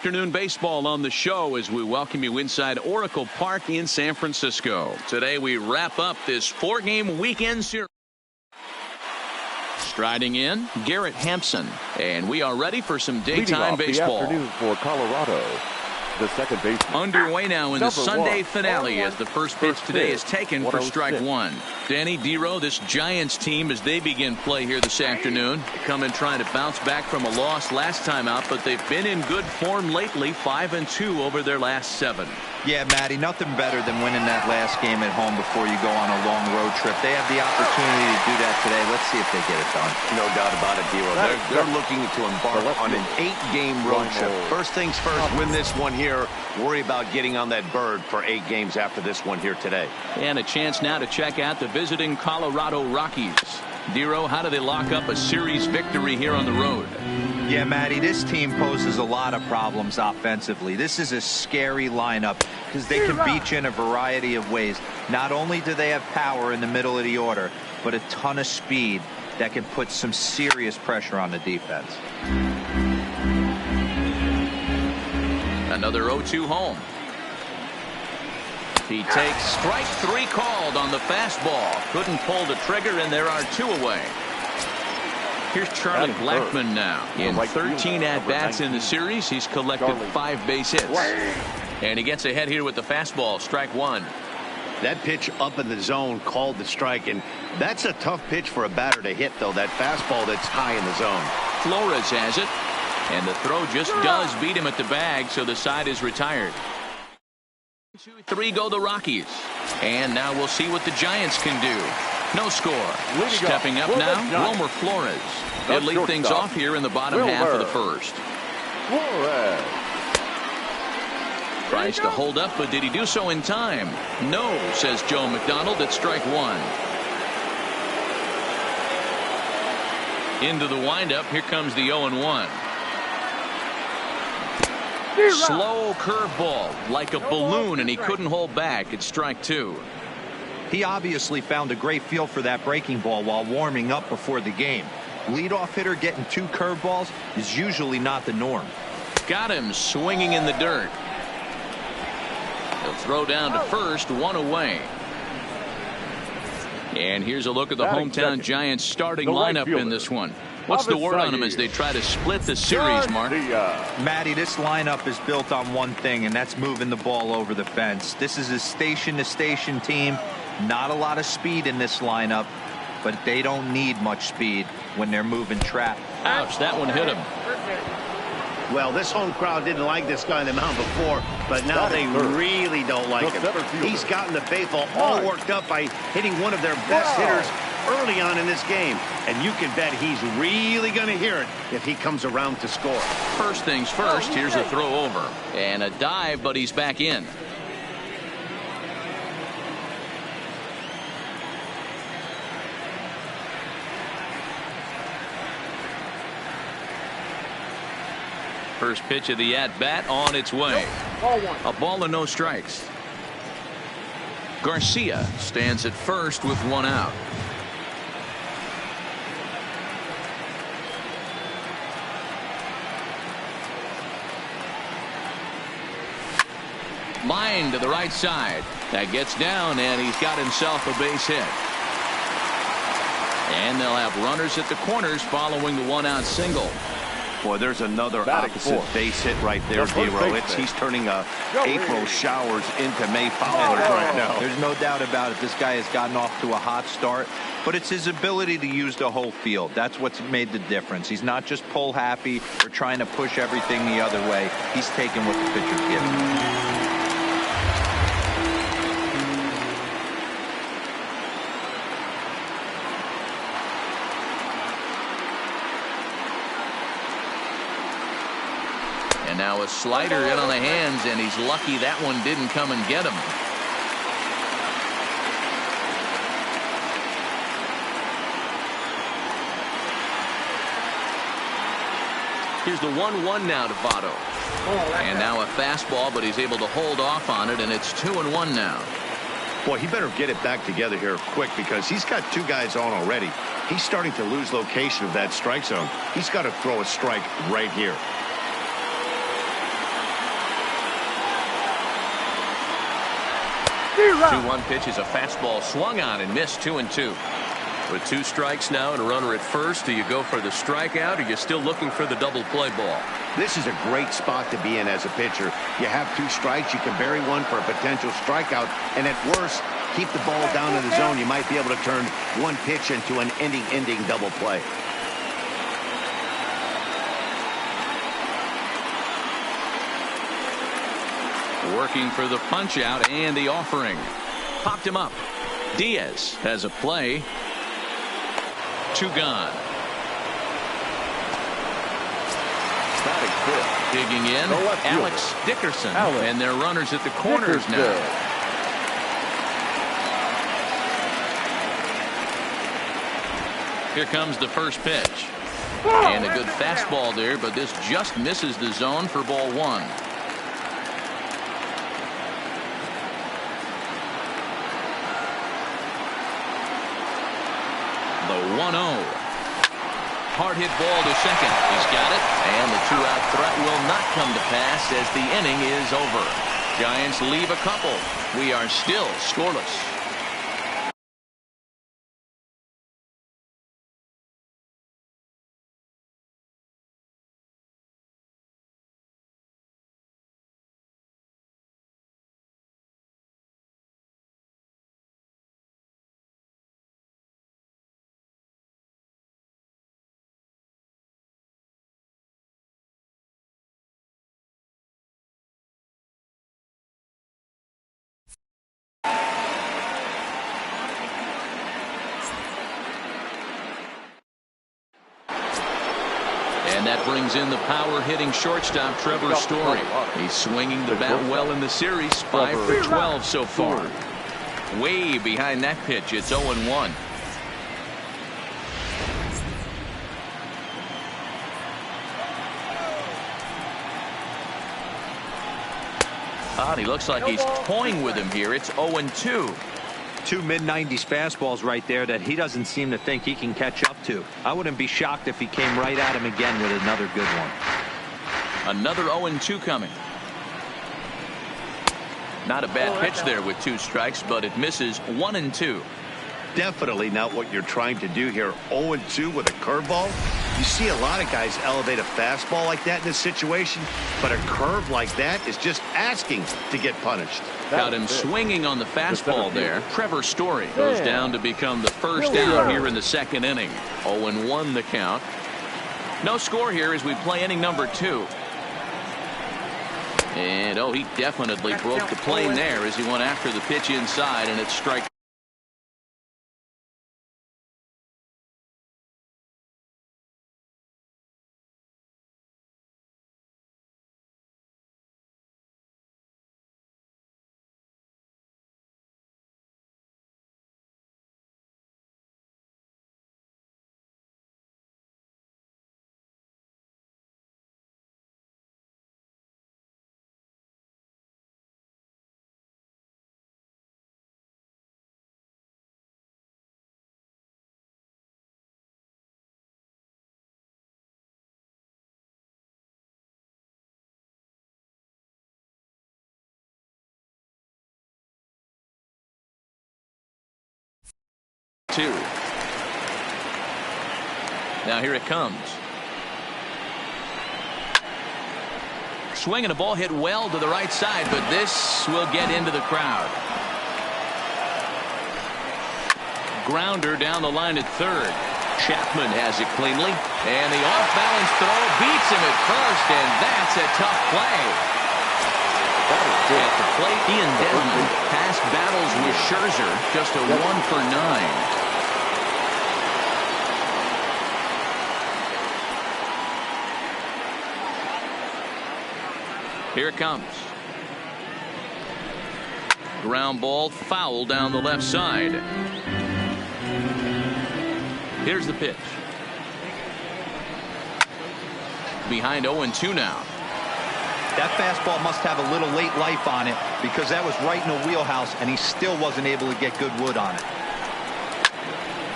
Afternoon baseball on the show as we welcome you inside Oracle Park in San Francisco. Today we wrap up this 4-game weekend series. Striding in, Garrett Hampson, and we are ready for some daytime baseball. The afternoon for Colorado. The second baseman. Underway now in the Sunday 1, finale as the first pitch today is taken for strike one. Danny Dero, this Giants team, as they begin play here this afternoon, come in trying to bounce back from a loss last time out, but they've been in good form lately, 5-2 over their last 7. Yeah, Matty, nothing better than winning that last game at home before you go on a long road trip. They have the opportunity to do that today. Let's see if they get it done. No doubt about it, Dero. They're looking to embark on an 8-game road trip. First things first, win this one here. Worry about getting on that bird for 8 games after this one here today. And a chance now to check out the visiting Colorado Rockies. Dero, how do they lock up a series victory here on the road? Yeah, Matty, this team poses a lot of problems offensively. This is a scary lineup because they can beat you in a variety of ways. Not only do they have power in the middle of the order, but a ton of speed that can put some serious pressure on the defense. Another 0-2 home. He takes strike 3 called on the fastball. Couldn't pull the trigger, and there are 2 away. Here's Charlie Blackmon now. In 13 at-bats in the series, he's collected 5 base hits. And he gets ahead here with the fastball, strike 1. That pitch up in the zone called the strike, and that's a tough pitch for a batter to hit, though, that fastball that's high in the zone. Flores has it, and the throw just does beat him at the bag, so the side is retired. 2-3 go the Rockies. And now we'll see what the Giants can do. No score. Stepping up now, Wilmer Flores. He'll lead things off here in the bottom half of the first. Tries to hold up, but did he do so in time? No, says Joe McDonald at strike 1. Into the windup, here comes the 0-1. Slow curveball, like a balloon, and he couldn't hold back. It's strike 2. He obviously found a great feel for that breaking ball while warming up before the game. Leadoff hitter getting 2 curveballs is usually not the norm. Got him swinging in the dirt. He'll throw down to first, 1 away. And here's a look at the hometown Giants starting lineup in this one. What's the word on them as they try to split the series, Mark? Matty, this lineup is built on one thing, and that's moving the ball over the fence. This is a station-to-station team. Not a lot of speed in this lineup, but they don't need much speed when they're moving traffic. Ouch, that one hit him. Well, this home crowd didn't like this guy on the mound before, but now they really don't like him. He's gotten the faithful all worked up by hitting one of their best hitters early on in this game, and you can bet he's really going to hear it if he comes around to score. First things first, here's a throw over and a dive, but he's back in. First pitch of the at-bat on its way. A ball and no strikes. Garcia stands at first with 1 out. Line to the right side. That gets down, and he's got himself a base hit. And they'll have runners at the corners following the 1-out single. Boy, there's another opposite base hit right there, Dero. He's turning April showers into May followers right now. There's no doubt about it. This guy has gotten off to a hot start, but it's his ability to use the whole field. That's what's made the difference. He's not just pull happy or trying to push everything the other way. He's taking what the pitcher's giving him. And now a slider in on the hands, and he's lucky that one didn't come and get him. Here's the 1-1 now to Votto. And now a fastball, but he's able to hold off on it, and it's 2-1 now. Boy, he better get it back together here quick because he's got 2 guys on already. He's starting to lose location of that strike zone. He's got to throw a strike right here. 2-1 pitch is a fastball swung on and missed. 2-2. With 2 strikes now and a runner at first, do you go for the strikeout or are you still looking for the double play ball? This is a great spot to be in as a pitcher. You have 2 strikes, you can bury one for a potential strikeout, and at worst, keep the ball down in the zone. You might be able to turn one pitch into an ending double play. Working for the punch out and the offering. Popped him up. Diaz has a play. 2 gone. Digging in, Alex Dickerson. And they're runners at the corners now. Here comes the first pitch. And a good fastball there, but this just misses the zone for ball 1. The 1-0. Hard hit ball to second. He's got it. And the 2-out threat will not come to pass as the inning is over. Giants leave a couple. We are still scoreless. And that brings in the power-hitting shortstop, Trevor Story. He's swinging the bat well in the series, 5 for 12 so far. Way behind that pitch, it's 0-1. He looks like he's toying with him here. It's 0-2. 2 mid-90s fastballs right there that he doesn't seem to think he can catch up to. I wouldn't be shocked if he came right at him again with another good one. Another 0-2 coming. Not a bad pitch there with 2 strikes, but it misses. 1-2. Definitely not what you're trying to do here. 0-2 with a curveball. You see a lot of guys elevate a fastball like that in this situation, but a curve like that is just asking to get punished. Got him swinging on the fastball there. Trevor Story goes down to become the first out here in the second inning. 0-1 the count. No score here as we play inning number 2. And he definitely broke the plane there as he went after the pitch inside, and it's strike. Now here it comes. Swinging a ball hit well to the right side, but this will get into the crowd. Grounder down the line at third. Chapman has it cleanly, and the off-balance throw beats him at first, and that's a tough play. At the plate, Ian Desmond past battles with Scherzer, just a 1 for 9. Here it comes. Ground ball foul down the left side. Here's the pitch. Behind 0-2 now. That fastball must have a little late life on it because that was right in the wheelhouse and he still wasn't able to get good wood on it.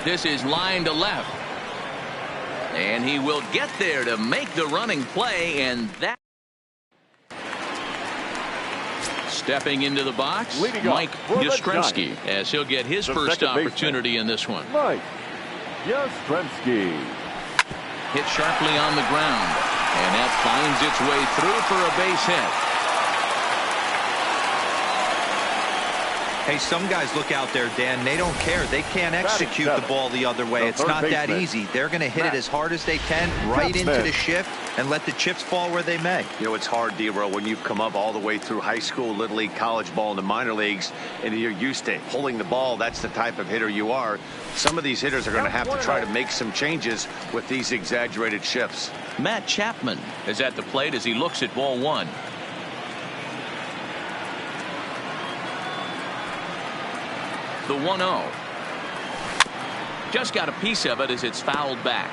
This is line to left. And he will get there to make the running play, and that Stepping into the box, Mike Yastrzemski, as he'll get his first opportunity in this one. Mike Yastrzemski. Hit sharply on the ground, and that finds its way through for a base hit. Hey, some guys look out there, Dan, they don't care. They can't execute the ball the other way. It's not that easy. They're going to hit it as hard as they can, right into the shift, and let the chips fall where they may. You know, it's hard, D-Row, when you've come up all the way through high school, little league, college ball, and the minor leagues, and you're used to pulling the ball. That's the type of hitter you are. Some of these hitters are going to have to try to make some changes with these exaggerated shifts. Matt Chapman is at the plate as he looks at ball one. The 1-0. Just got a piece of it as it's fouled back.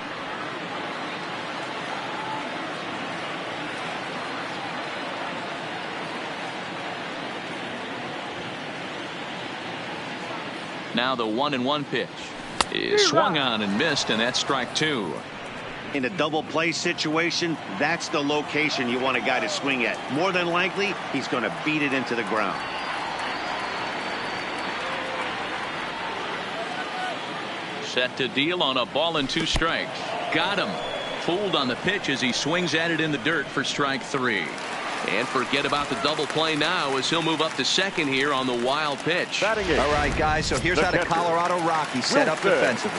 Now the 1-1 pitch is swung on and missed, and that's strike two. In a double play situation, that's the location you want a guy to swing at. More than likely, he's going to beat it into the ground. Set to deal on a ball and two strikes. Got him. Fooled on the pitch as he swings at it in the dirt for strike three. And forget about the double play now as he'll move up to second here on the wild pitch. All right, guys, so here's how the Colorado Rockies set up defensively.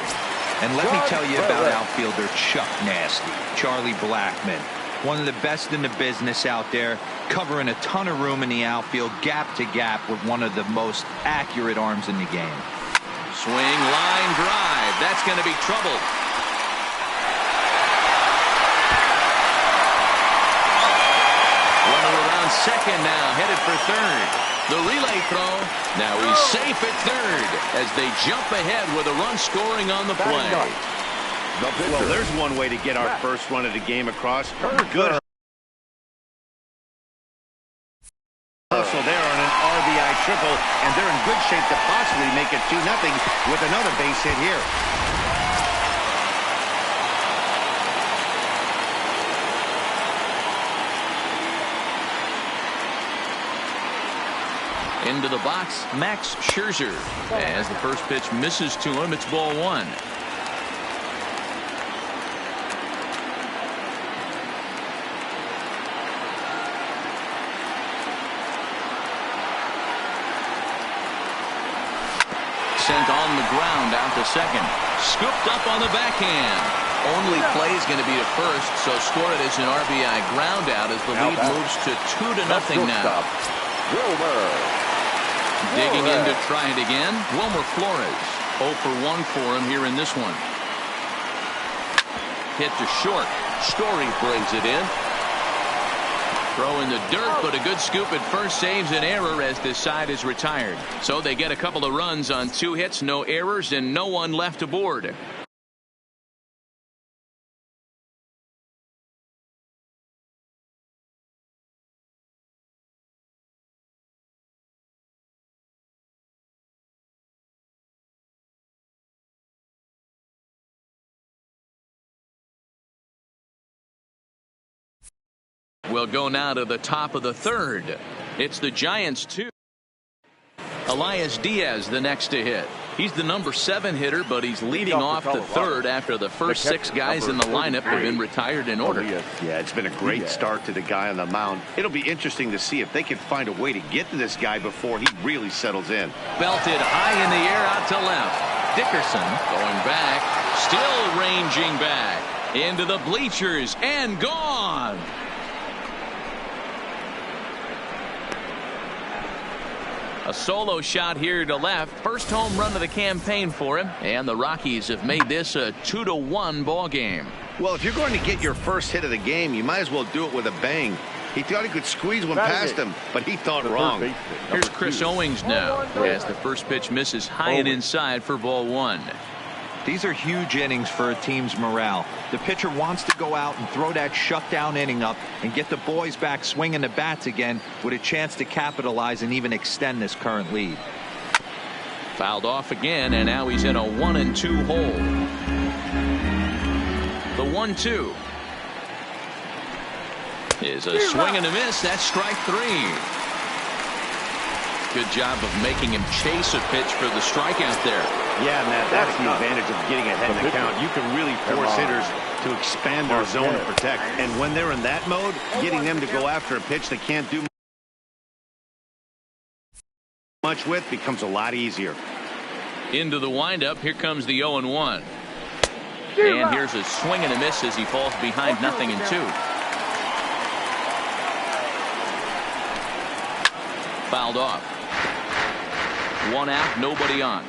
And let me tell you about outfielder Chuck Nasty, Charlie Blackmon. One of the best in the business out there, covering a ton of room in the outfield, gap to gap with one of the most accurate arms in the game. Swing, line drive. That's going to be trouble. Runner around second now, headed for third. The relay throw. Now he's safe at third as they jump ahead with a run scoring on the play. Well, there's one way to get our first run of the game across. Good hustle there on an RBI triple, and they're in good shape to possibly make it 2-0 with another base hit here. Into the box, Max Scherzer. As the first pitch misses to him, it's ball one. Sent on the ground out to second. Scooped up on the backhand. Only play is going to be to first, so score it as an RBI ground out as the lead moves to 2-0 now. Digging in to try it again, Wilmer Flores. 0 for 1 for him here in this one. Hit to short. Story brings it in. Throw in the dirt, but a good scoop at first saves an error as this side is retired. So they get a couple of runs on 2 hits, no errors, and no one left aboard. We'll go now to the top of the third. It's the Giants 2. Elias Diaz the next to hit. He's the number 7 hitter, but he's leading off the third after the first 6 guys in the lineup have been retired in order. Yeah, it's been a great start to the guy on the mound. It'll be interesting to see if they can find a way to get to this guy before he really settles in. Belted high in the air out to left. Dickerson going back, still ranging back into the bleachers and gone. A solo shot here to left. First home run of the campaign for him. And the Rockies have made this a 2-1 ball game. Well, if you're going to get your first hit of the game, you might as well do it with a bang. He thought he could squeeze one past him, but he thought wrong. Here's Chris Owings now as the first pitch misses high and inside for ball one. These are huge innings for a team's morale. The pitcher wants to go out and throw that shutdown inning up and get the boys back swinging the bats again with a chance to capitalize and even extend this current lead. Fouled off again, and now he's in a 1-2 hole. The 1-2 is a swing and a miss. That's strike 3. Good job of making him chase a pitch for the strikeout there. Yeah, Matt, that's the advantage of getting ahead in the count. You can really force hitters to expand their zone and protect. And when they're in that mode, getting them to go after a pitch they can't do much with becomes a lot easier. Into the windup, here comes the 0-1. And here's a swing and a miss as he falls behind 0-2. Fouled off. 1 out, nobody on.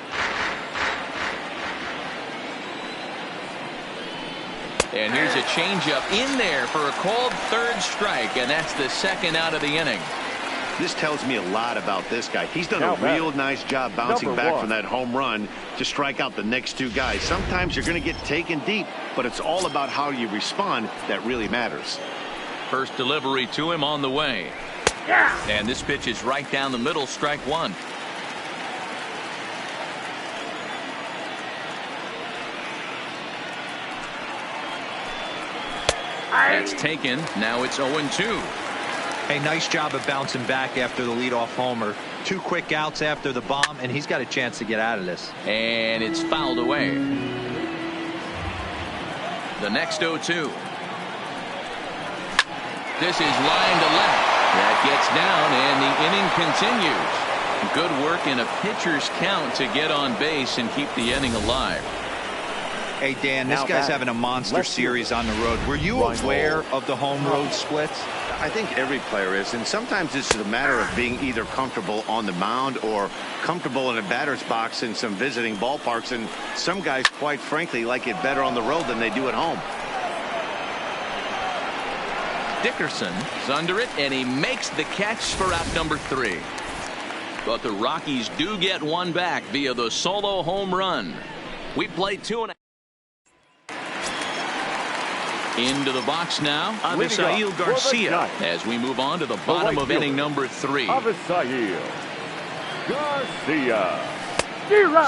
And here's a changeup in there for a called third strike, and that's the 2nd out of the inning. This tells me a lot about this guy. He's done a real nice job bouncing back from that home run to strike out the next 2 guys. Sometimes you're going to get taken deep, but it's all about how you respond that really matters. First delivery to him on the way. And this pitch is right down the middle, strike 1. That's taken. Now it's 0-2. Hey, nice job of bouncing back after the leadoff homer. 2 quick outs after the bomb, and he's got a chance to get out of this. And it's fouled away. The next 0-2. This is line to left. That gets down, and the inning continues. Good work in a pitcher's count to get on base and keep the inning alive. Hey, Dan, this guy's having a monster series on the road. Were you aware of the home road splits? I think every player is, and sometimes this is a matter of being either comfortable on the mound or comfortable in a batter's box in some visiting ballparks, and some guys, quite frankly, like it better on the road than they do at home. Dickerson is under it, and he makes the catch for out number 3. But the Rockies do get one back via the solo home run. We played 2 and into the box now, Avisail Garcia, as we move on to the bottom of inning number 3. Avisail Garcia.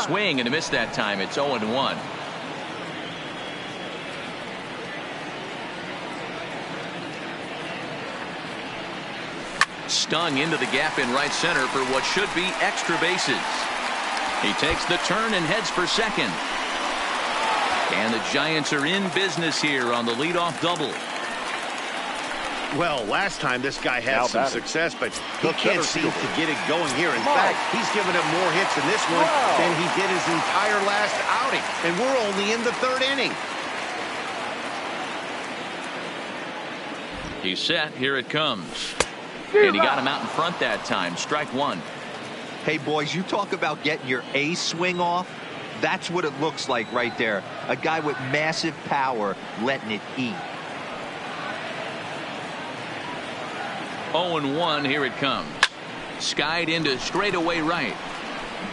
Swing and a miss that time. It's 0-1. Stung into the gap in right center for what should be extra bases. He takes the turn and heads for second. And the Giants are in business here on the leadoff double. Well, last time this guy had some success, but he can't seem to get it going here. In fact, he's given up more hits in this one than he did his entire last outing. And we're only in the 3rd inning. He's set. Here it comes. And he got him out in front that time. Strike 1. Hey, boys, you talk about getting your A swing off. That's what it looks like right there. A guy with massive power letting it eat. 0-1. Here it comes. Skied into straightaway right.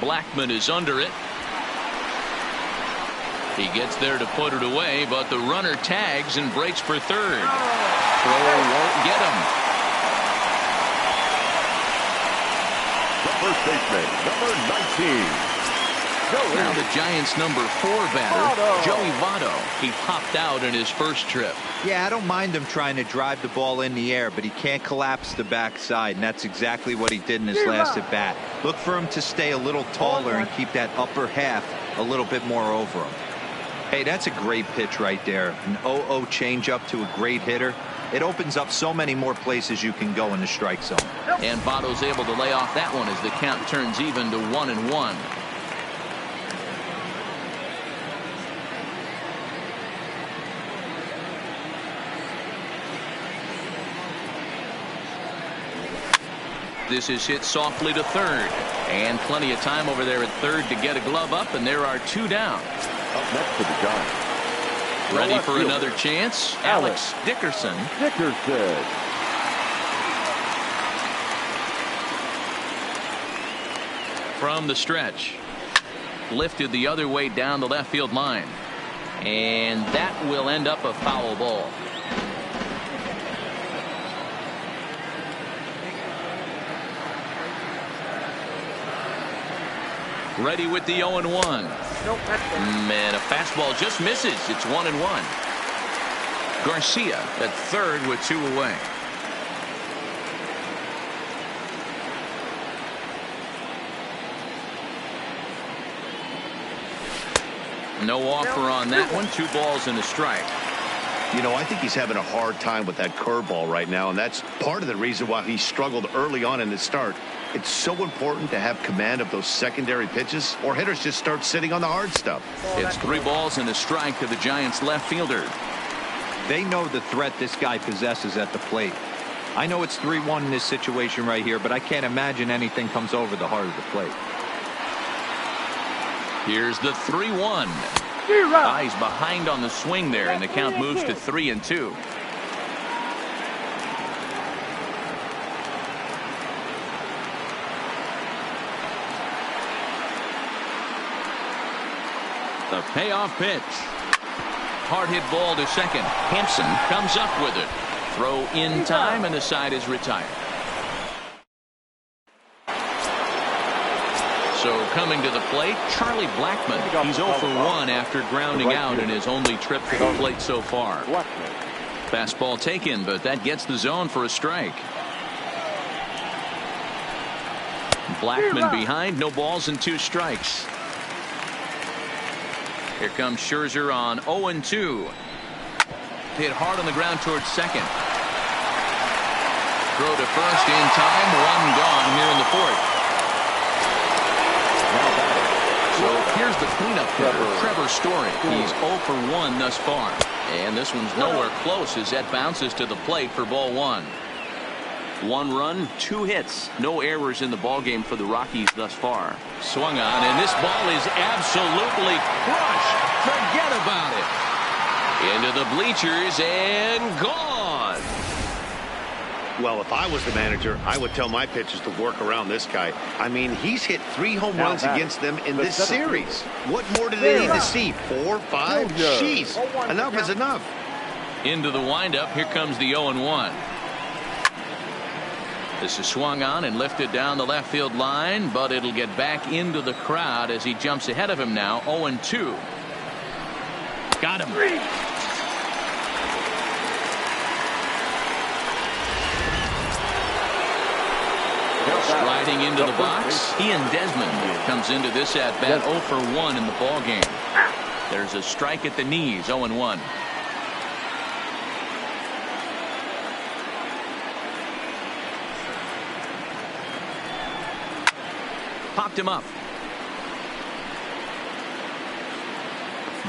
Blackman is under it. He gets there to put it away, but the runner tags and breaks for third. Throw won't get him. The first baseman, number 19. Now the Giants' number 4 batter, Joey Votto. He popped out in his first trip. Yeah, I don't mind him trying to drive the ball in the air, but he can't collapse the backside, and that's exactly what he did in his last at bat. Look for him to stay a little taller and keep that upper half a little bit more over him. Hey, that's a great pitch right there. An 0-0 changeup to a great hitter. It opens up so many more places you can go in the strike zone. And Votto's able to lay off that one as the count turns even to 1-1. This is hit softly to third, and plenty of time over there at third to get a glove up, and there are 2 down. Up next for the Giants. Ready for another chance, Alex Dickerson. From the stretch, lifted the other way down the left field line, and that will end up a foul ball. Ready with the 0-1. Man, a fastball just misses. It's 1-1. Garcia at third with 2 away. No offer on that one. 2 balls and a strike. You know, I think he's having a hard time with that curveball right now, and that's part of the reason why he struggled early on in the start. It's so important to have command of those secondary pitches, or hitters just start sitting on the hard stuff. It's 3 balls and a strike to the Giants left fielder. They know the threat this guy possesses at the plate. I know it's 3-1 in this situation right here, but I can't imagine anything comes over the heart of the plate. Here's the 3-1. Eyes behind on the swing there, and the count moves to 3-2. The payoff pitch. Hard hit ball to second. Hampson comes up with it. Throw in time, and the side is retired. So coming to the plate, Charlie Blackmon. He's 0 for 1 after grounding out in his only trip to the plate so far. Fastball taken, but that gets the zone for a strike. Blackmon behind, no balls and 2 strikes. Here comes Scherzer on 0-2. Hit hard on the ground towards second. Throw to first in time. 1 gone here in the 4th. So here's the cleanup hitter, Trevor Story. He's 0 for 1 thus far. And this one's nowhere close as that bounces to the plate for ball 1. 1 run, 2 hits. No errors in the ballgame for the Rockies thus far. Swung on, and this ball is absolutely crushed. Forget about it. Into the bleachers and gone. Well, if I was the manager, I would tell my pitchers to work around this guy. I mean, he's hit 3 home runs against them in this series. What more do they need to see? 4, 5? Jeez, enough is enough. Into the windup. Here comes the 0-1. This is swung on and lifted down the left field line, but it'll get back into the crowd as he jumps ahead of him now. 0-2. Got him. Striding into the box, Ian Desmond comes into this at bat 0 for 1 in the ball game. There's a strike at the knees. 0-1. Popped him up.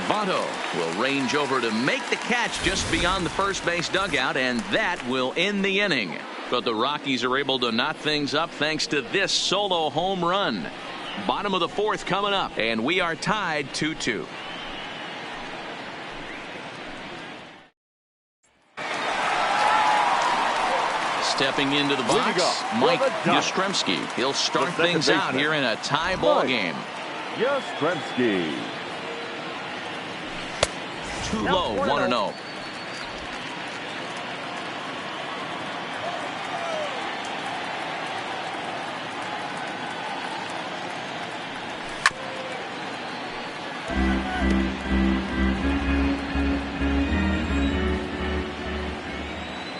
Votto will range over to make the catch just beyond the first base dugout, and that will end the inning. But the Rockies are able to knot things up thanks to this solo home run. Bottom of the 4th coming up, and we are tied 2-2. Stepping into the box, Mike Yastrzemski. He'll start things out here in a tie ball game. Yastrzemski. Too low, 1-0.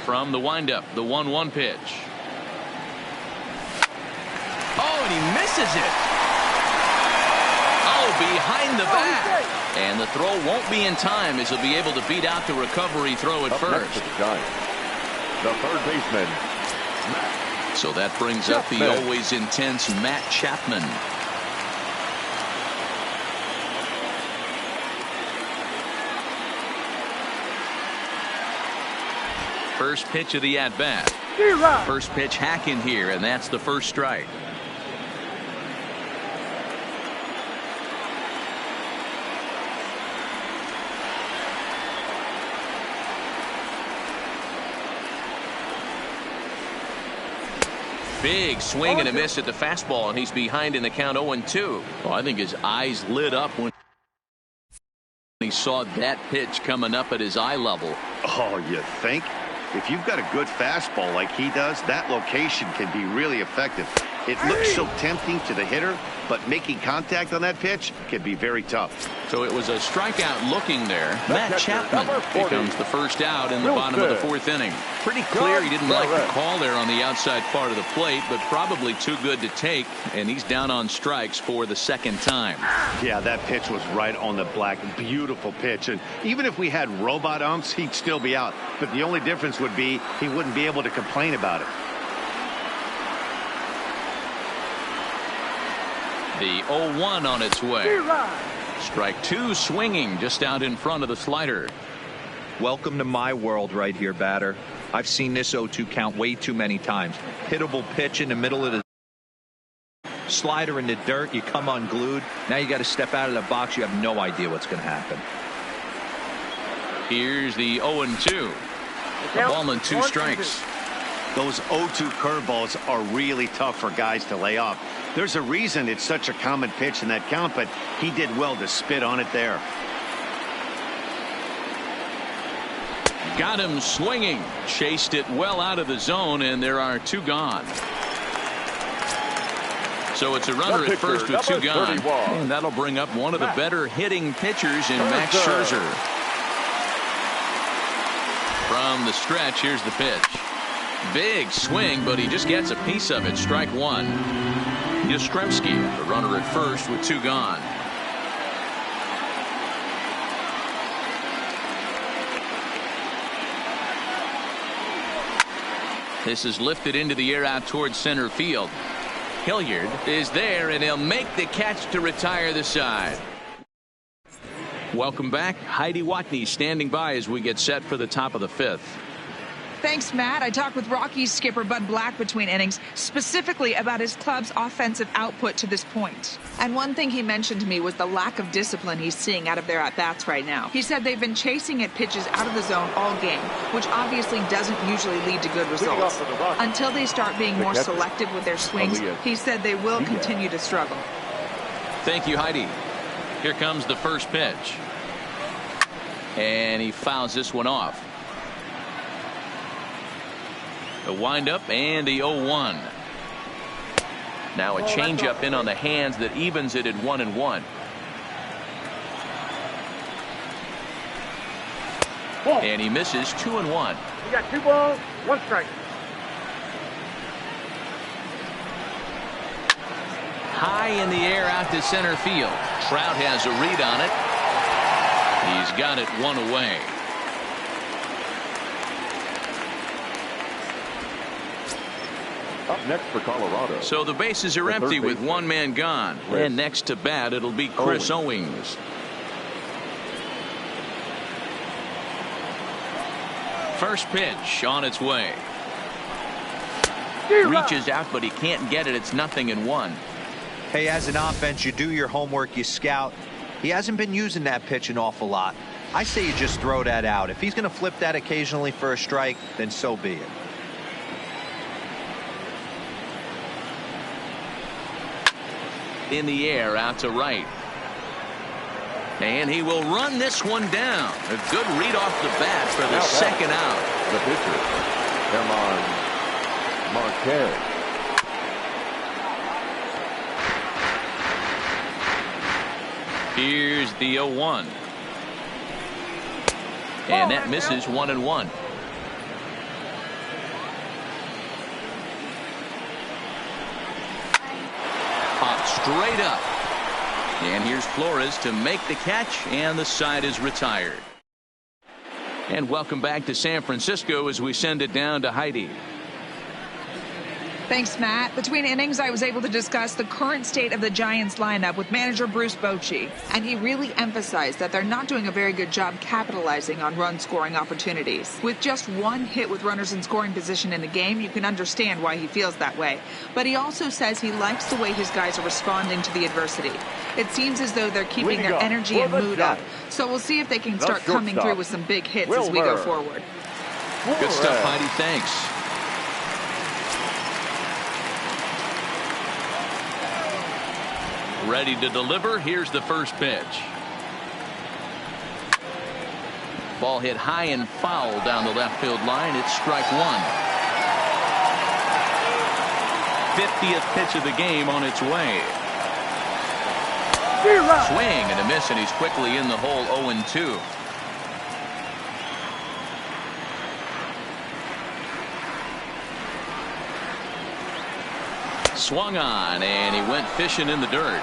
From the windup, the 1-1 pitch. Oh, and he misses it. Oh, behind the back. And the throw won't be in time as he'll be able to beat out the recovery throw at first. The 3rd baseman. So that brings up the always intense Matt Chapman. First pitch of the at-bat. First pitch hack in here, and that's the first strike. Big swing and a miss at the fastball, and he's behind in the count 0-2. Well, I think his eyes lit up when he saw that pitch coming up at his eye level. Oh, you think? If you've got a good fastball like he does, that location can be really effective. It looks so tempting to the hitter, but making contact on that pitch can be very tough. So it was a strikeout looking there. Matt Chapman. Here comes the first out in the bottom of the fourth inning. Pretty clear he didn't like the call there on the outside part of the plate, but probably too good to take, and he's down on strikes for the second time. Yeah, that pitch was right on the black. Beautiful pitch. And even if we had robot umps, he'd still be out. But the only difference would be he wouldn't be able to complain about it. The 0-1 on its way. Strike two swinging just out in front of the slider. Welcome to my world right here, batter. I've seen this 0-2 count way too many times. Hittable pitch in the middle of the slider in the dirt. You come unglued. Now you got to step out of the box. You have no idea what's going to happen. Here's the 0-2. A ball and two strikes. Those 0-2 curveballs are really tough for guys to lay off. There's a reason it's such a common pitch in that count, but he did well to spit on it there. Got him swinging. Chased it well out of the zone, and there are two gone. So it's a runner at first with two gone. And that'll bring up one of the better hitting pitchers in Max Scherzer. From the stretch, here's the pitch. Big swing, but he just gets a piece of it. Strike one. Yastrzemski, the runner at first with two gone. This is lifted into the air out towards center field. Hilliard is there, and he'll make the catch to retire the side. Welcome back. Heidi Watney standing by as we get set for the top of the fifth. Thanks, Matt. I talked with Rockies skipper Bud Black between innings, specifically about his club's offensive output to this point. And one thing he mentioned to me was the lack of discipline he's seeing out of their at-bats right now. He said they've been chasing at pitches out of the zone all game, which obviously doesn't usually lead to good results. Until they start being more selective with their swings, he said they will continue to struggle. Thank you, Heidi. Here comes the first pitch. And he fouls this one off. The windup and the 0-1. Now a changeup in on the hands that evens it at 1-1. And he misses 2-1. You got 2 balls, 1 strike. High in the air out to center field. Trout has a read on it. He's got it one away. Up next for Colorado. So the bases are empty with one man gone. And next to bat, it'll be Chris Owings. First pitch on its way. Reaches out, but he can't get it. It's 0-1. Hey, as an offense, you do your homework, you scout. He hasn't been using that pitch an awful lot. I say you just throw that out. If he's going to flip that occasionally for a strike, then so be it. In the air out to right. And he will run this one down. A good read off the bat for the second out. The pitcher, Germán Marquez. Here's the 0-1. And that misses 1-1. Popped straight up. And here's Flores to make the catch, and the side is retired. And welcome back to San Francisco as we send it down to Heidi. Thanks, Matt. Between innings, I was able to discuss the current state of the Giants lineup with manager Bruce Bochy, and he really emphasized that they're not doing a very good job capitalizing on run-scoring opportunities. With just one hit with runners in scoring position in the game, you can understand why he feels that way. But he also says he likes the way his guys are responding to the adversity. It seems as though they're keeping their energy and mood up, so we'll see if they can start coming through with some big hits as we go forward. Good stuff, Heidi. Thanks. Ready to deliver. Here's the first pitch. Ball hit high and foul down the left field line. It's strike one. 50th pitch of the game on its way. Swing and a miss, and he's quickly in the hole. 0-2. Swung on, and he went fishing in the dirt.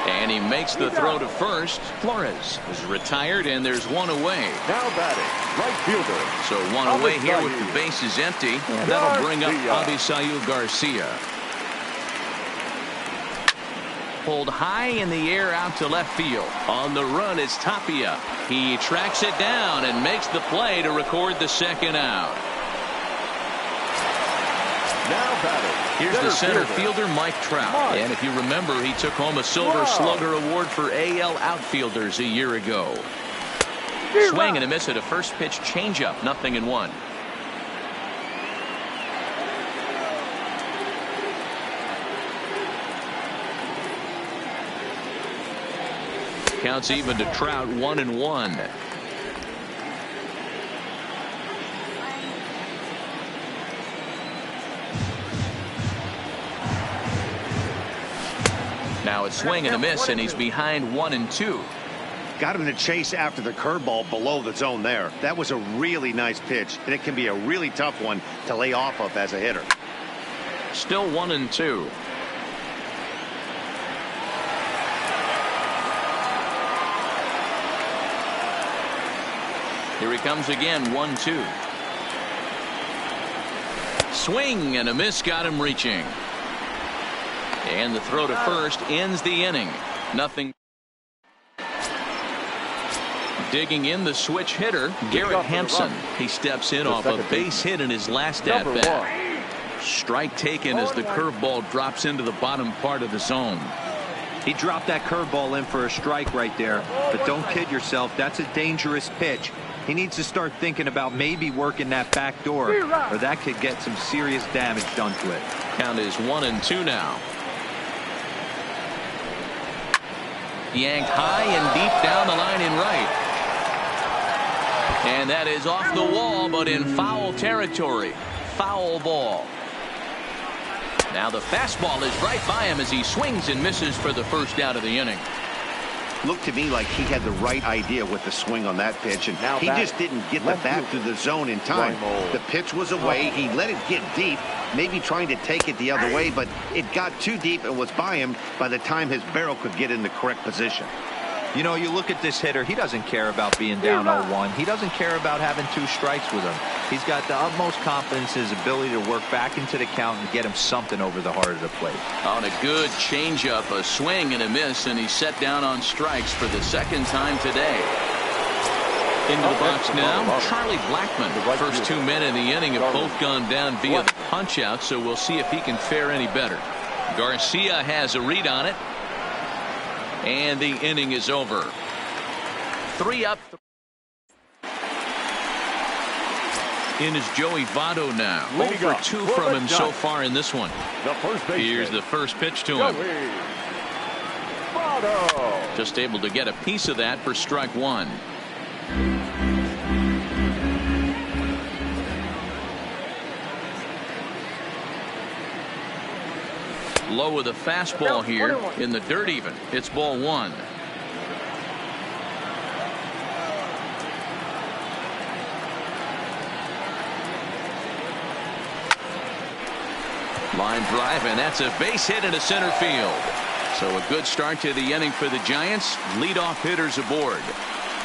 And he makes the throw to first. Flores is retired, and there's one away. Now batting, right fielder. So one away here with the bases empty. And that'll bring up Avisail Garcia. Pulled high in the air out to left field. On the run is Tapia. He tracks it down and makes the play to record the second out. Now batting. Here's the center fielder, Mike Trout. And if you remember, he took home a Silver Slugger Award for AL outfielders a year ago. Swing and a miss at a first pitch changeup. 0-1. Counts even to Trout. 1-1. Now it's swing and a miss, and he's behind 1-2. Got him to chase after the curveball below the zone there. That was a really nice pitch, and it can be a really tough one to lay off of as a hitter. Still 1-2. Here he comes again. 1-2. Swing and a miss, got him reaching. And the throw to first ends the inning. 0. Digging in the switch hitter, Garrett Hampson. He steps in off a base hit in his last at bat. Strike taken as the curveball drops into the bottom part of the zone. He dropped that curveball in for a strike right there. But don't kid yourself, that's a dangerous pitch. He needs to start thinking about maybe working that back door, or that could get some serious damage done to it. Count is 1-2 now. Yanked high and deep down the line in right. And that is off the wall, but in foul territory. Foul ball. Now the fastball is right by him as he swings and misses for the first out of the inning. Looked to me like he had the right idea with the swing on that pitch, and he just didn't get the bat through the zone in time. The pitch was away. He let it get deep, maybe trying to take it the other way, but it got too deep and was by him by the time his barrel could get in the correct position. You know, you look at this hitter, he doesn't care about being down 0-1. He doesn't care about having 2 strikes with him. He's got the utmost confidence in his ability to work back into the count and get him something over the heart of the plate. On a good changeup, a swing and a miss, and he's set down on strikes for the second time today. Into the box now, Charlie Blackmon. The first 2 men in the inning have both gone down via the punch-out, so we'll see if he can fare any better. Garcia has a read on it. And the inning is over. 3 up. In is Joey Votto now. 0-2 from him so far in this one. Here's the first pitch to him. Just able to get a piece of that for strike 1. Low with a fastball here in the dirt even. It's ball 1. Line drive, and that's a base hit into center field. So a good start to the inning for the Giants. Leadoff hitters aboard.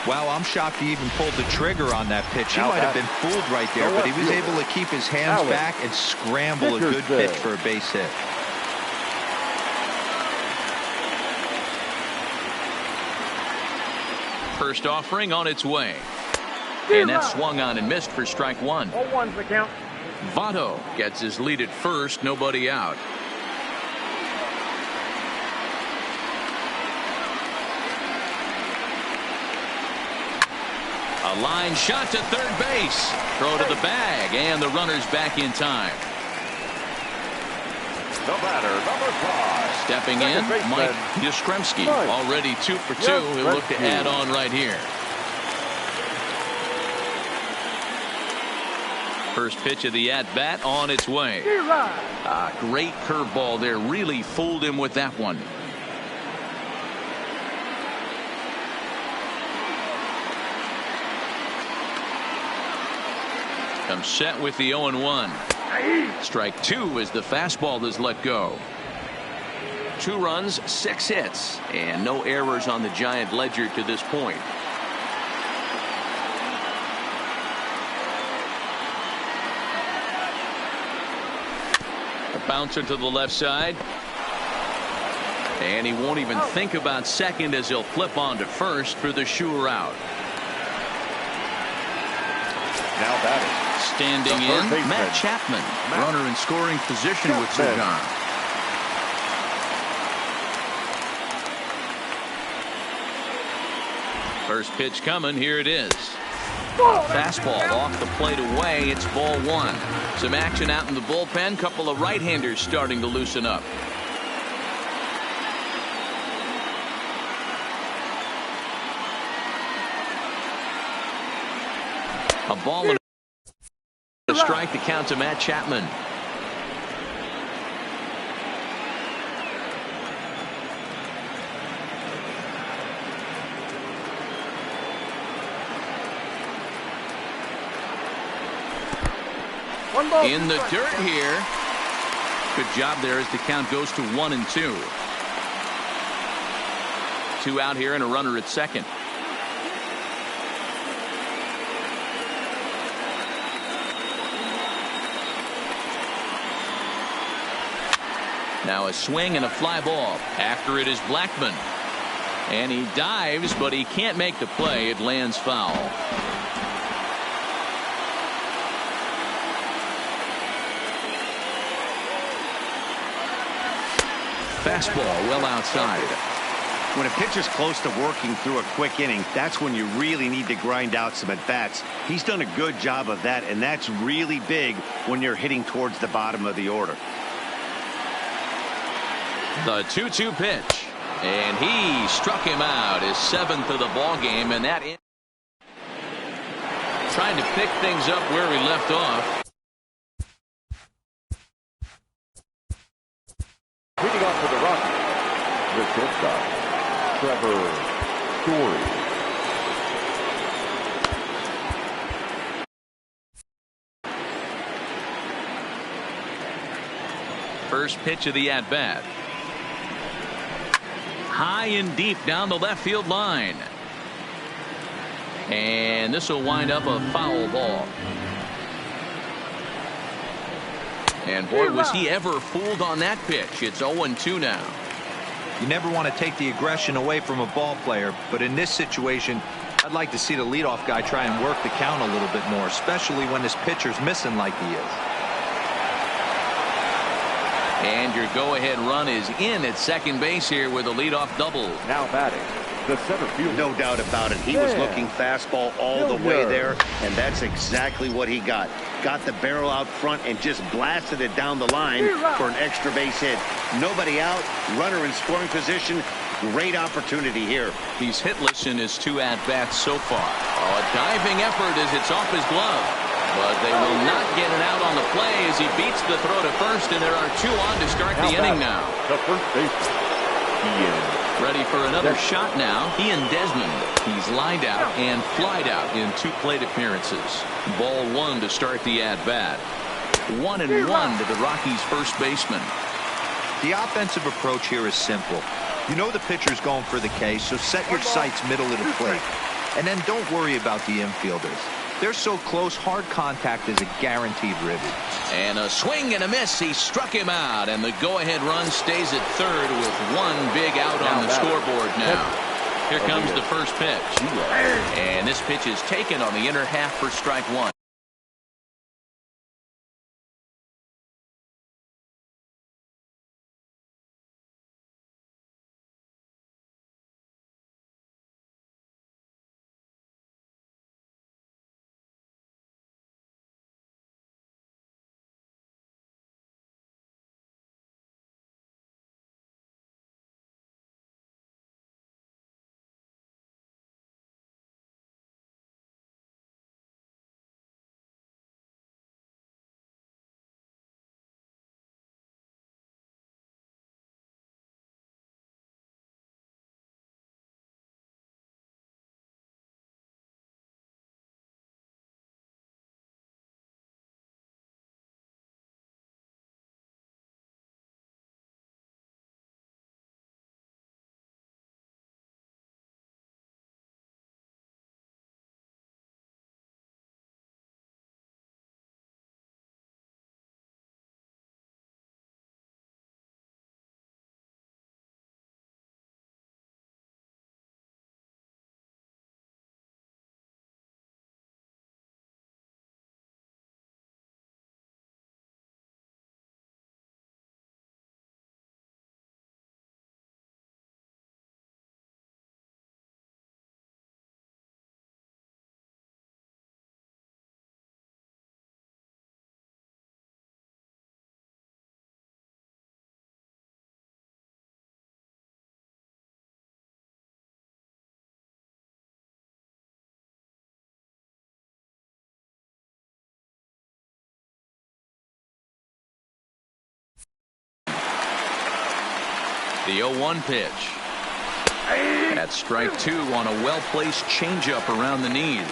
Wow, I'm shocked he even pulled the trigger on that pitch. He might have been fooled right there, but he was able to keep his hands back and scramble a good pitch for a base hit. First offering on its way. And that swung on and missed for strike 1. 0-1's the count. Votto gets his lead at first, nobody out. A line shot to third base. Throw to the bag, and the runner's back in time. The batter, number 5. Stepping in, Mike Yastrzemski. Already 2 for 2. He'll look to add on right here. First pitch of the at-bat on its way. Great curveball there. Really fooled him with that one. Comes set with the 0-1. Strike two as the fastball is let go. 2 runs, 6 hits, and no errors on the Giant ledger to this point. A bouncer to the left side. And he won't even think about second as he'll flip on to first for the sure out. Now batting. Standing in, Matt Chapman. Runner in scoring position with Sagan. First pitch coming. Here it is. Fastball off the plate away. It's ball 1. Some action out in the bullpen. Couple of right-handers starting to loosen up. A ball and a strike to count to Matt Chapman. In the dirt here. Good job there as the count goes to 1-2. 2 out here and a runner at second. Now a swing and a fly ball. After it is Blackmon. And he dives, but he can't make the play. It lands foul. Fastball well outside. When a pitcher's close to working through a quick inning, that's when you really need to grind out some at-bats. He's done a good job of that, and that's really big when you're hitting towards the bottom of the order. The 2-2 pitch, and he struck him out, his 7th of the ball game, and that trying to pick things up where he left off. Leading off for the Rockies, the shortstop, Trevor Story. First pitch of the at-bat. High and deep down the left field line. And this will wind up a foul ball. And boy, was he ever fooled on that pitch. It's 0-2 now. You never want to take the aggression away from a ball player, but in this situation, I'd like to see the leadoff guy try and work the count a little bit more, especially when this pitcher's missing like he is. And your go-ahead run is in at second base here with a leadoff double. Now batting, the center fielder. No doubt about it. He was looking fastball all the way there, and that's exactly what he got. Got the barrel out front and just blasted it down the line for an extra base hit. Nobody out, runner in scoring position. Great opportunity here. He's hitless in his 2 at-bats so far. Oh, a diving effort as it's off his glove. But they will not get it out on the play as he beats the throw to first, and there are 2 on to start the inning now. The first baseman, Ian. Ready for another shot now. Ian Desmond. He's lined out and flied out in 2 plate appearances. Ball 1 to start the at-bat. 1-1 to the Rockies' first baseman. The offensive approach here is simple. You know the pitcher's going for the K, so set your sights middle of the plate. And then don't worry about the infielders. They're so close, hard contact is a guaranteed ribby. And a swing and a miss. He struck him out, and the go-ahead run stays at third with 1 big out on the scoreboard now. Here comes the first pitch. And this pitch is taken on the inner half for strike 1. The 0-1 pitch. That's strike two on a well-placed changeup around the knees.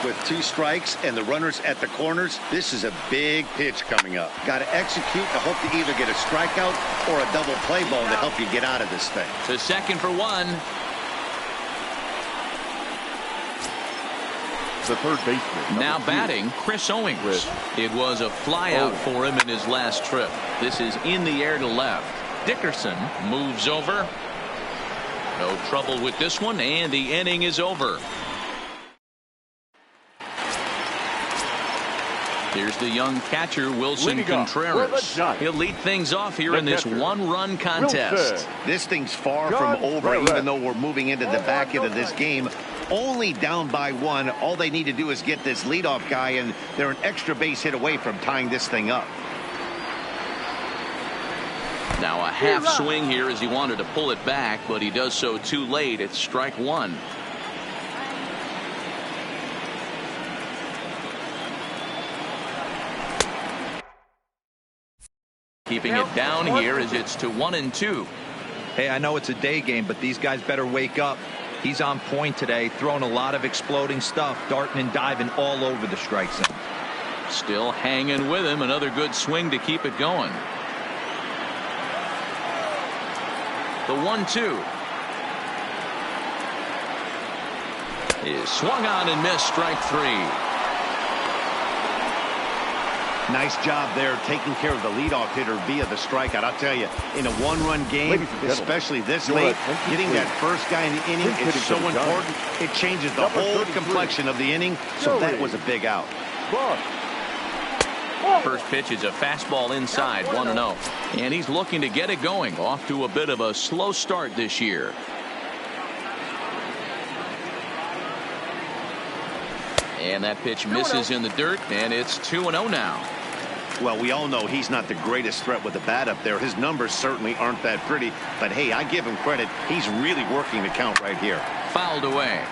With 2 strikes and the runners at the corners, this is a big pitch coming up. Got to execute to hope to either get a strikeout or a double play ball to help you get out of this thing. To second for 1. The third baseman. Now batting, Chris Owings. It was a flyout for him in his last trip. This is in the air to left. Dickerson moves over. No trouble with this one, and the inning is over. Here's the young catcher, Wilson Contreras. He'll lead things off here in this one-run contest. This thing's far from over, even though we're moving into the back end of this game. Only down by 1. All they need to do is get this leadoff guy, and they're an extra base hit away from tying this thing up. Now a half swing here as he wanted to pull it back, but he does so too late. It's strike 1. Keeping it down here as it's to 1-2. Hey, I know it's a day game, but these guys better wake up. He's on point today, throwing a lot of exploding stuff, darting and diving all over the strike zone. Still hanging with him. Another good swing to keep it going. The 1-2 is swung on and missed. Strike 3. Nice job there taking care of the leadoff hitter via the strikeout. I'll tell you, in a one-run game, especially this late, getting that first guy in the inning is so important. It changes the whole complexion of the inning, so that was a big out. First pitch is a fastball inside, 1-0. And he's looking to get it going. Off to a bit of a slow start this year. And that pitch misses in the dirt, and it's 2-0 now. Well, we all know he's not the greatest threat with the bat up there. His numbers certainly aren't that pretty, but hey, I give him credit. He's really working the count right here. Fouled away.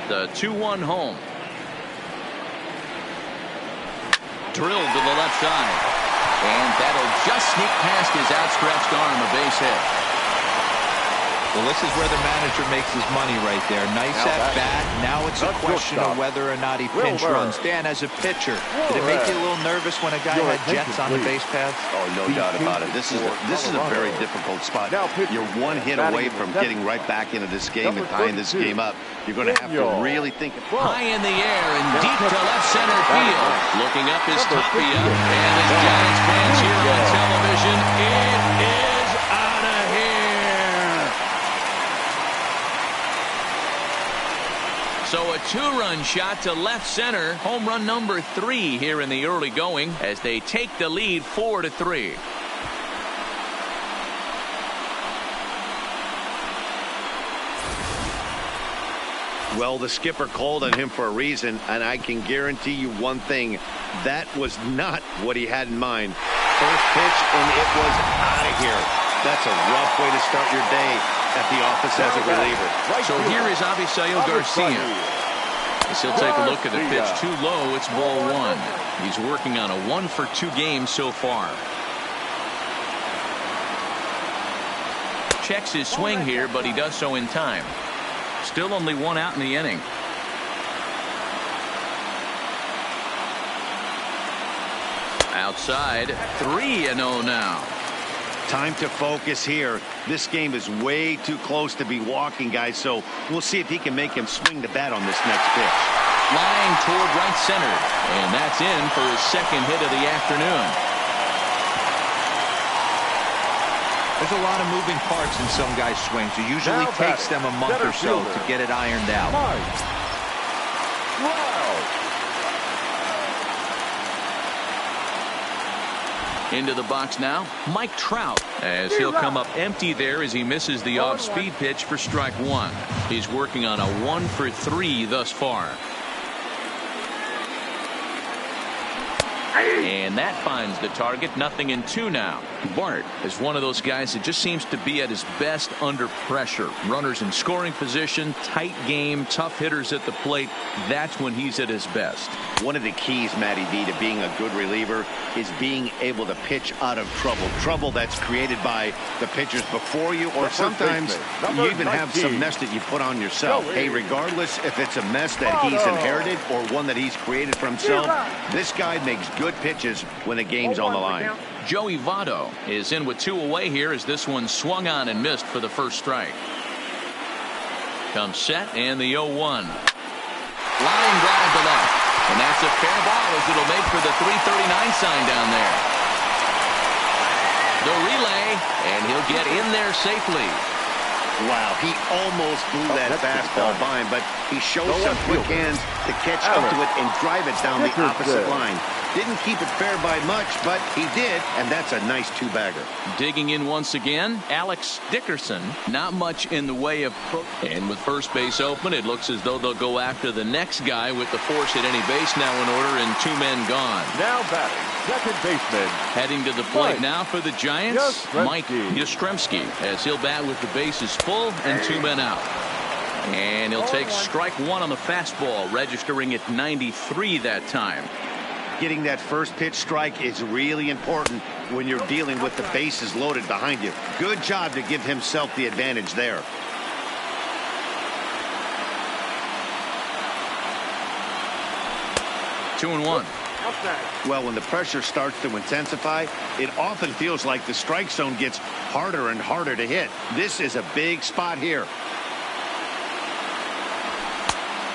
The 2-1 home. Drilled to the left side. And that'll just sneak past his outstretched arm, a base hit. Well, this is where the manager makes his money right there. Nice at bat. Now it's a question of whether or not he pinch runs. Dan, as a pitcher, did it make you a little nervous when a guy had jets on the base paths? Oh, no doubt about it. This is a very difficult spot. You're one hit away from getting right back into this game and tying this game up. You're going to have to really think. High in the air and deep to left center field. Looking up is Tapia. And as Giants fans here on television, it is out of here. So a 2-run shot to left center. Home run number 3 here in the early going as they take the lead 4-3. Well, the skipper called on him for a reason, and I can guarantee you one thing. That was not what he had in mind. First pitch, and it was out of here. That's a rough way to start your day at the office as a reliever. So here is Avisail Garcia. As he'll take a look at the pitch too low, it's ball 1. He's working on a 1-for-2 game so far. Checks his swing here, but he does so in time. Still only 1 out in the inning. Outside, 3-0 now. Time to focus here. This game is way too close to be walking, guys, so we'll see if he can make him swing the bat on this next pitch. Flying toward right center, and that's in for his second hit of the afternoon. There's a lot of moving parts in some guys' swings. It usually takes them a month or so to get it ironed out. Into the box now, Mike Trout, as he'll come up empty there as he misses the off-speed pitch for strike 1. He's working on a 1-for-3 thus far. And that finds the target. 0-2 now. Bart is one of those guys that just seems to be at his best under pressure. Runners in scoring position, tight game, tough hitters at the plate. That's when he's at his best. One of the keys, Matty V, to being a good reliever is being able to pitch out of trouble. Trouble that's created by the pitchers before you, or sometimes you even have some mess that you put on yourself. Hey, regardless if it's a mess that he's inherited or one that he's created for himself, this guy makes good pitches when the game's on the line. Joey Votto is in with 2 away here as this one swung on and missed for the first strike. Comes set and the 0-1. Line drive to left. And that's a fair ball as it'll make for the 339 sign down there. The relay, and he'll get in there safely. Wow, he almost blew that fastball by him, but he showed some quick hands to catch up to it and drive it down the opposite line. Didn't keep it fair by much, but he did, and that's a nice 2-bagger. Digging in once again, Alex Dickerson. Not much in the way of... And with first base open, it looks as though they'll go after the next guy with the force at any base now in order and 2 men gone. Now batting, second baseman. Heading to the plate now for the Giants, Mike Yastrzemski, as he'll bat with the bases full and 2 men out. And he'll take strike 1 on the fastball, registering at 93 that time. Getting that first pitch strike is really important when you're dealing with the bases loaded behind you. Good job to give himself the advantage there. Two and one. Well, when the pressure starts to intensify, it often feels like the strike zone gets harder and harder to hit. This is a big spot here.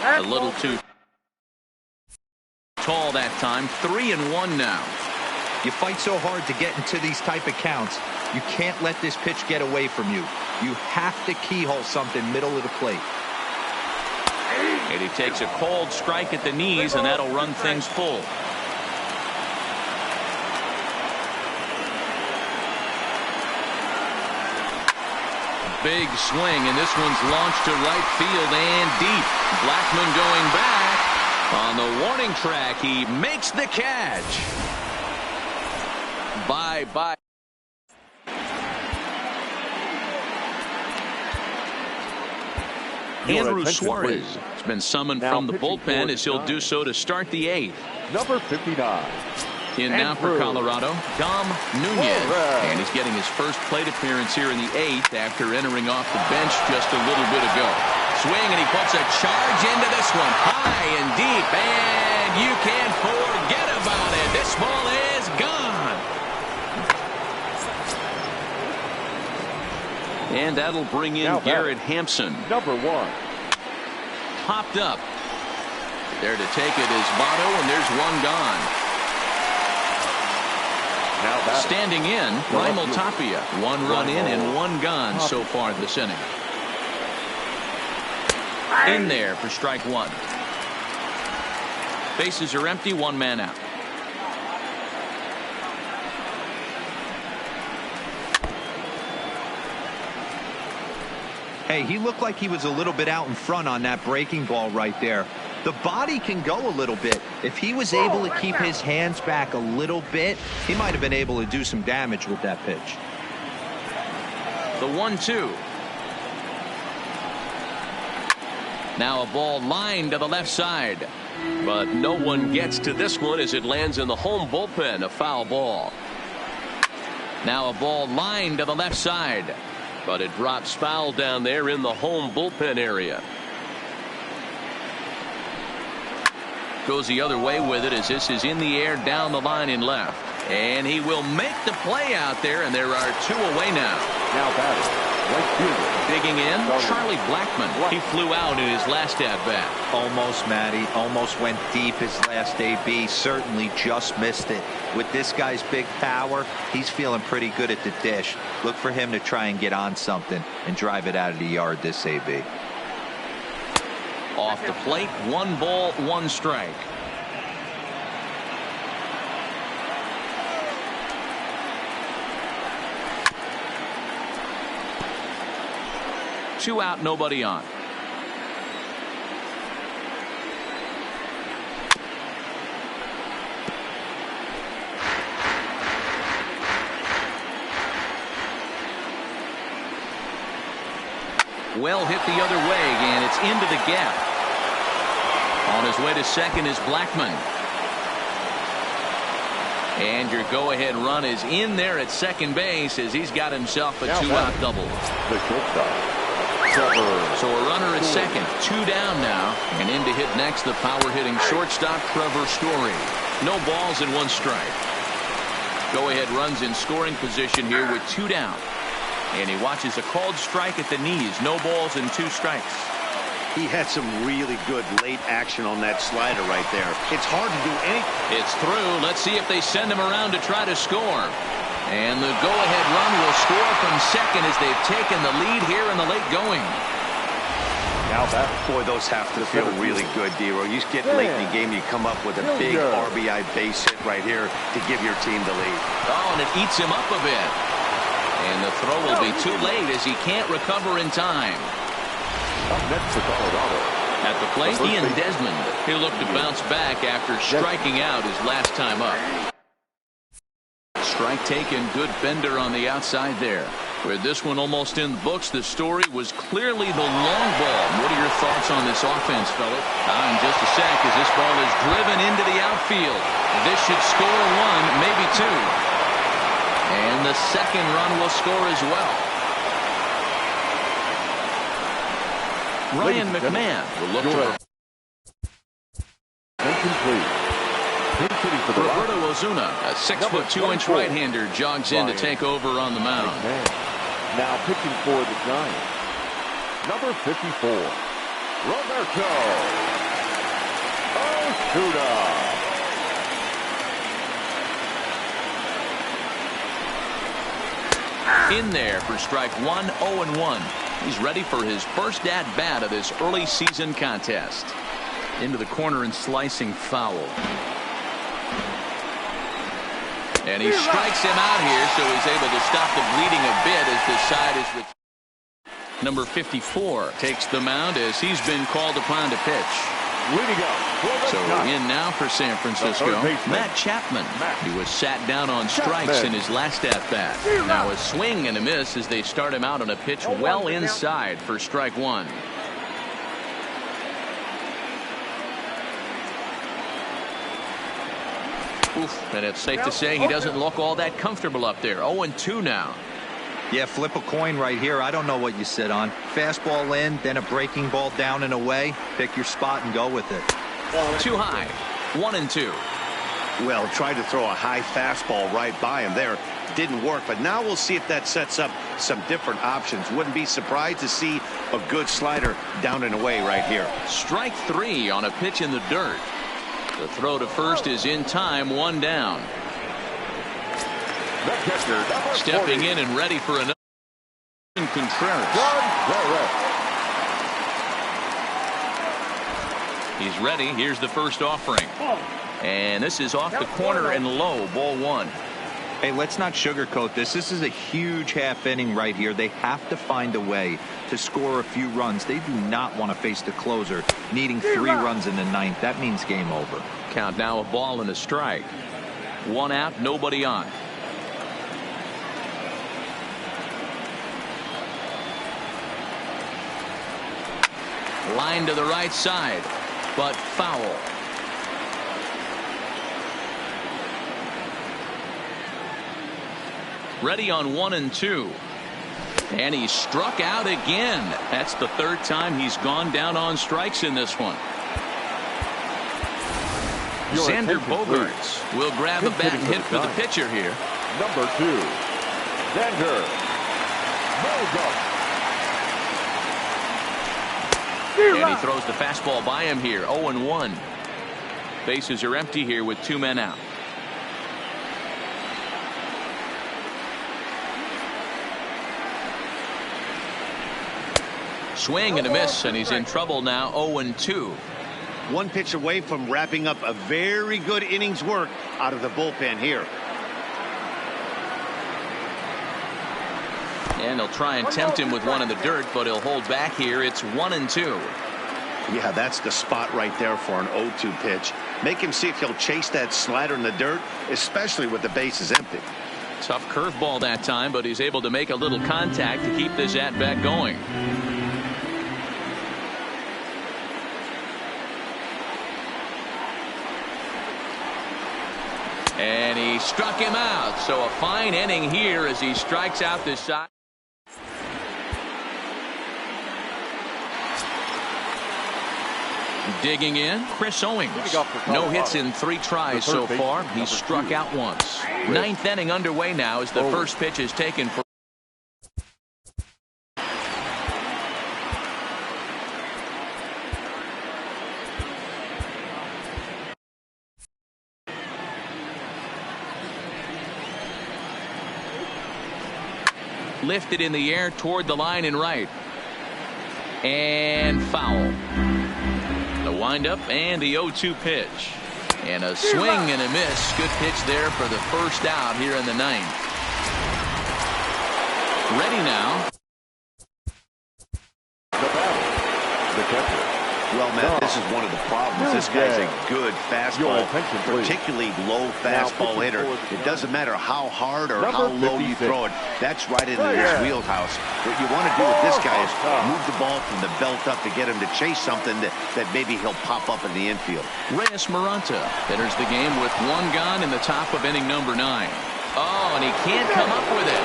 A little too tall that time. 3-1 now. You fight so hard to get into these type of counts. You can't let this pitch get away from you. You have to keyhole something middle of the plate. And he takes a cold strike at the knees, and that'll run things full. Big swing, and this one's launched to right field and deep. Blackman going back. On the warning track, he makes the catch. Bye-bye. Andrew Suarez has been summoned from the bullpen as he'll do so to start the 8th. Number 59. In now for Colorado, Dom Nunez. And he's getting his first plate appearance here in the 8th after entering off the bench just a little bit ago. Swing, and he puts a charge into this one. High and deep, and you can't forget about it. This ball is gone. And that'll bring in Garrett Hampson. Number 1. Popped up. There to take it is Votto, and there's one gone. Standing in, Raimel Tapia. 1 run in and 1 gone so far this inning. In there for strike 1. Bases are empty, 1 man out. Hey, he looked like he was a little bit out in front on that breaking ball right there. The body can go a little bit. If he was able to keep his hands back a little bit, he might have been able to do some damage with that pitch. The 1-2. Now a ball lined to the left side. But no one gets to this one as it lands in the home bullpen. A foul ball. Now a ball lined to the left side. But it drops foul down there in the home bullpen area. Goes the other way with it as this is in the air down the line in left. And he will make the play out there, and there are 2 away now. Now batting, right fielder. Digging in, Charlie Blackman. He flew out in his last at-bat. Almost, Matty. Almost went deep his last AB. Certainly just missed it. With this guy's big power, he's feeling pretty good at the dish. Look for him to try and get on something and drive it out of the yard this AB. Off the plate, 1 ball, 1 strike. Two out, nobody on. well hit the other way, and it's into the gap. On his way to second is Blackmon. And your go-ahead run is in there at second base as he's got himself a two-out double. The shortstop. So a runner at second, 2 down now, and in to hit next the power-hitting shortstop Trevor Story. No balls and 1 strike. Go-ahead runs in scoring position here with 2 down, and he watches a called strike at the knees. No balls and 2 strikes. He had some really good late action on that slider right there. It's hard to do anything. It's through. Let's see if they send him around to try to score. And the go-ahead run will score from second as they've taken the lead here in the late going. Now back. Boy, those have to feel really good, D-Roy. You get late in the game, you come up with a big RBI base hit right here to give your team the lead. Oh, and it eats him up a bit. And the throw will be too late as he can't recover in time. Up next for Colorado. At the plate, Ian Desmond. He'll look to bounce back after striking out his last time up. Strike taken, good bender on the outside there. With this one almost in the books, the Story was clearly the long ball. What are your thoughts on this offense, fella? In just a sec as this ball is driven into the outfield. This should score 1, maybe 2. And the second run will score as well. Ryan McMahon will look to Incomplete. Roberto Ozuna, a 6'2" right-hander, jogs in to take over on the mound. Now pitching for the Giants. Number 54, Roberto Ozuna. In there for strike 1, 0-1. He's ready for his first at-bat of this early season contest. Into the corner and slicing foul. And he strikes him out here, so he's able to stop the bleeding a bit as the side is with. Number 54 takes the mound as he's been called upon to pitch. So in now for San Francisco, Matt Chapman. He was sat down on strikes in his last at-bat. Now a swing and a miss as they start him out on a pitch well inside for strike 1. Oof, and it's safe to say he doesn't look all that comfortable up there. 0-2 now. Yeah, flip a coin right here. I don't know what you sit on. Fastball in, then a breaking ball down and away. Pick your spot and go with it. Too high. 1-2. Well, tried to throw a high fastball right by him there. Didn't work, but now we'll see if that sets up some different options. Wouldn't be surprised to see a good slider down and away right here. Strike 3 on a pitch in the dirt. The throw to first is in time, 1 down. Stepping in and ready for another. Contreras. He's ready. Here's the first offering. And this is off the corner and low. Ball 1. Hey, let's not sugarcoat this. This is a huge half inning right here. They have to find a way to score a few runs. They do not want to face the closer needing 3 runs in the 9th. That means game over. Count now, a ball and a strike. 1 out, nobody on. Line to the right side, but foul. Ready on 1-2. And he struck out again. That's the 3rd time he's gone down on strikes in this one. Xander Bogaerts will grab a bat and hit for the pitcher here. Number 2, Xander Bogaerts. And he throws the fastball by him here. 0-1. Bases are empty here with 2 men out. Swing and a miss, and he's in trouble now. 0-2. 1 pitch away from wrapping up a very good innings work out of the bullpen here. And they'll try and tempt him with one in the dirt, but he'll hold back here. It's 1-2. Yeah, that's the spot right there for an 0-2 pitch. Make him see if he'll chase that slider in the dirt, especially with the bases empty. Tough curveball that time, but he's able to make a little contact to keep this at-bat going. And he struck him out. So a fine inning here as he strikes out the side. Digging in, Chris Owings. No hits in 3 tries so far. He's struck out once. 9th inning underway now as the first pitch is taken for. Lifted in the air toward the line and right. And foul. The windup and the 0-2 pitch. And a swing and a miss. Good pitch there for the first out here in the 9th. Ready now. The catcher. Well, Matt, this is one of the problems. This guy's a good fastball, particularly low fastball hitter. It doesn't matter how hard or how low you throw it. That's right into his wheelhouse. What you want to do with this guy is move the ball from the belt up to get him to chase something that maybe he'll pop up in the infield. Reyes Maranta enters the game with 1 gone in the top of inning number 9. Oh, and he can't come up with it.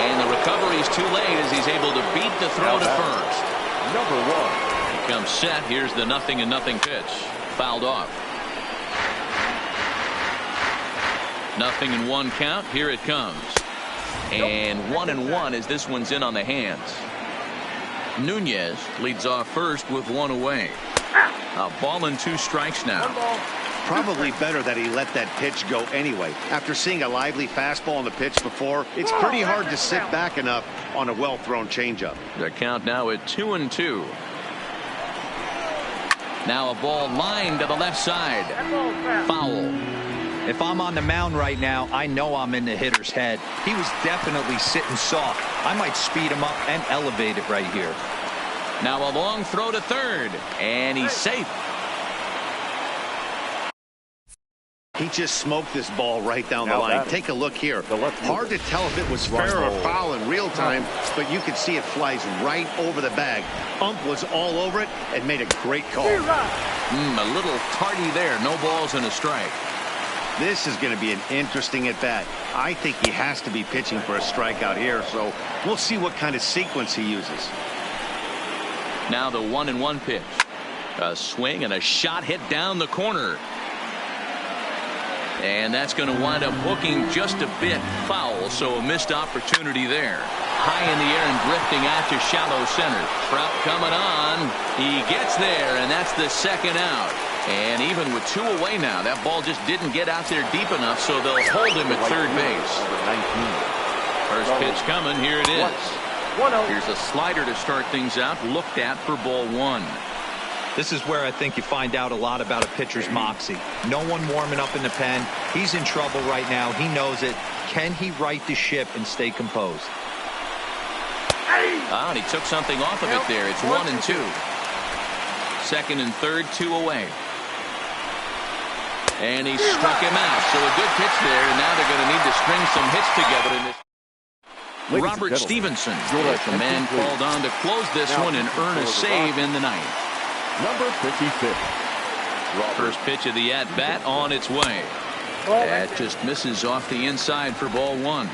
And the recovery's too late as he's able to beat the throw to first. Number 1. Comes set. Here's the 0-0 pitch. Fouled off. 0-1 count. Here it comes. And 1-1 as this one's in on the hands. Nunez leads off first with 1 away. A ball and 2 strikes now. Probably better that he let that pitch go anyway. After seeing a lively fastball on the pitch before, it's pretty hard to sit back enough on a well-thrown changeup. The count now at 2-2. Now a ball lined to the left side. Foul. If I'm on the mound right now, I know I'm in the hitter's head. He was definitely sitting soft. I might speed him up and elevate it right here. Now a long throw to third. And he's safe. He just smoked this ball right down the line. Take a look here. Hard to tell if it was fair or foul in real time, but you could see it flies right over the bag. Ump was all over it and made a great call. A little tardy there. No balls and a strike. This is going to be an interesting at-bat. I think he has to be pitching for a strikeout here, so we'll see what kind of sequence he uses. Now the 1-1 pitch. A swing and a shot hit down the corner. And that's going to wind up hooking just a bit foul, so a missed opportunity there. High in the air and drifting out to shallow center. Trout coming on. He gets there, and that's the 2nd out. And even with 2 away now, that ball just didn't get out there deep enough, so they'll hold him at third base. First pitch coming. Here it is. Here's a slider to start things out. Looked at for ball 1. This is where I think you find out a lot about a pitcher's moxie. No one warming up in the pen. He's in trouble right now. He knows it. Can he right the ship and stay composed? And he took something off of it there. It's 1-2. 2nd and 3rd, 2 away. And he struck him out. So a good pitch there. And now they're going to need to string some hits together in this. Robert Stevenson is the man called on to close this one and earn a save in the 9th. Number 56. First pitch of the at-bat on its way. That just misses off the inside for ball 1.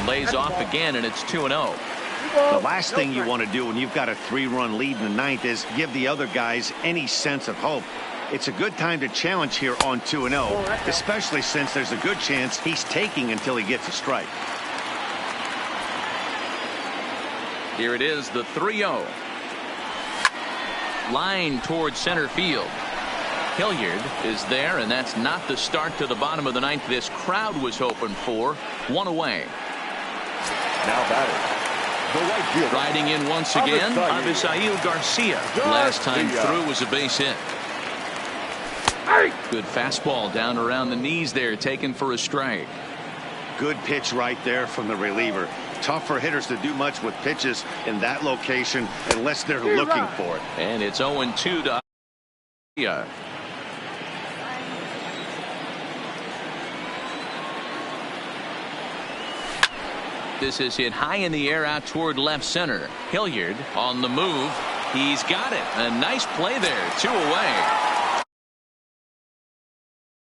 Lays off again, and it's 2-0. The last thing you want to do when you've got a 3-run lead in the 9th is give the other guys any sense of hope. It's a good time to challenge here on 2-0, especially since there's a good chance he's taking until he gets a strike. Here it is, the 3-0. Line towards center field. Hilliard is there, and that's not the start to the bottom of the 9th this crowd was hoping for. 1 away. Now batting. The right fielder. Riding in once again, Avisail Garcia. Last time through was a base hit. Good fastball down around the knees there, taken for a strike. Good pitch right there from the reliever. Tough for hitters to do much with pitches in that location unless they're looking for it. And it's 0-2 to Garcia. This is hit high in the air out toward left center. Hilliard on the move. He's got it. A nice play there. 2 away.